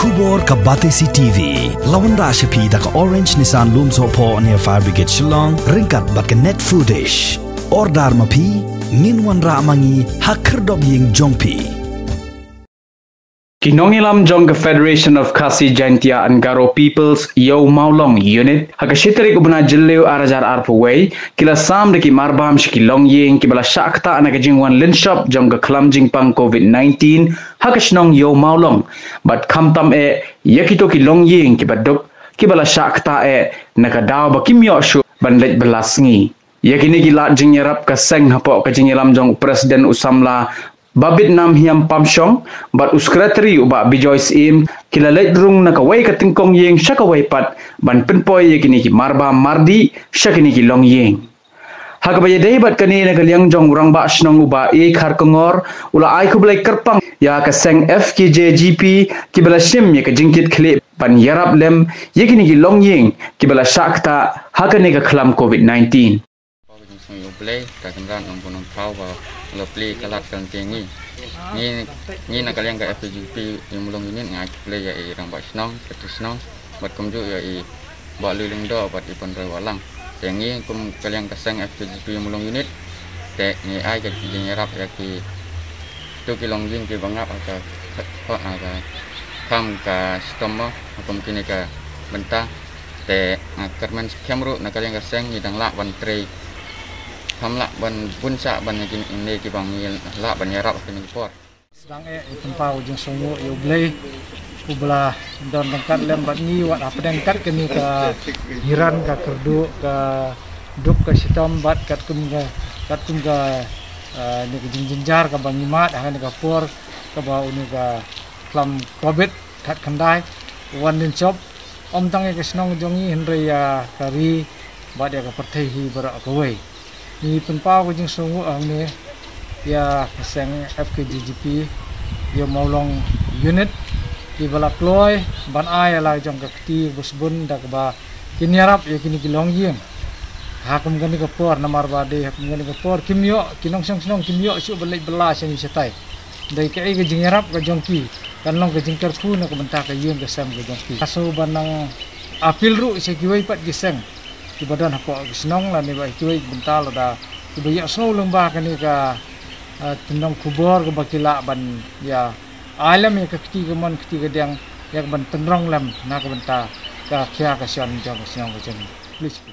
Kubor ka Batesi TV. Lawan da shapi da ka Orange Nissan Lumso po near Fire Brigade Shillong. Ringkat bat ka net footage. Ordar mapi. Ninwan ra amangi hakerdob ying jongpi. Kinongilam Jong Federation of Khasi Jaintia and Garo Peoples Yo Maulong Unit hakashitari kubuna jilleu arajar arpaway kila sam de ki marbam shiki longying kibala shakta anagajingwan linshop Jong klamjing pang COVID-19 hakashnong Yo Maulong but kamtam e yakito ki longying kibadok kibala shakta e nakadaw ba kimyo shu banlet belasngi yakini gila jingyarap ka seng hapo ka jingyalam Jong Presiden Usamla Babit nam hiam pamsyong, bat uskrateri uba bijois im, kila ledrung nakaway katingkong yeng syakaway pat, ban penpoy yakini ki marba mardi, syakini ki long yeng. Hakabaya day bat kani nagaliang jong urang ba asnong uba har kongor, ula ay kublay kerpang, ya kaseng FKJGP, kibala sim ya kajingkit klip, ban yarap lem, yakini ki long yeng, kibala syakta, hakani ka klam COVID-19. Play kakendan ampun kau ba lo play kalat kan tengi ni nak kalian ke FPGP yang mulung ini ngaj play ya irang ba snong ketusnong bat kumju ya i ba liling do bat ipon rewalang tengi kum kalian kasang FPGP yang mulung unit te ni ai ke jingerap ya ki tu kilong jing ki bangap aka kam ka stomo kum kini ka benta te kerman kamru nak kalian kasang ni dang lak ban trei hamla ban punca ban ini ki bang la ban yarap kini por sedang tempau jeung songo yo blay ublah don dengkat lem bat ni wat apa dengkat kini ka hiran ka kerdu ka duk ka sitam bat kat kum ga ni ke jinjar ka bang imat akan ka por ka ba unu ka klam covid kat kandai wan din shop om tang ke snong jongi henry ya kari bat ya ka pertehi bara ka wei ni penpau ko jing sungu ang ni ya kaseng FKJGP yo maulong unit di balak loy ban ay ala jong kakti busbun dak ba kinyarap ya kini kilong yeng hakum gani ka por namar bade hakum gani ka por kimyo kinong snong kimyo su belai belas yang setai dai ka ai jing yarap ka jongki kan long ka jing kerfu na ka benta ka yeng ka sam ka jongki aso banang apil ru se kiwai pat giseng di badan apa senang lah ni baik cuy bentar ada di banyak snow lembah kan ni ka tendang kubur ke bakila ban ya alam yang ketiga man ketiga yang ban tenrong lam nak bentar ka kia ka sian jang senang macam please.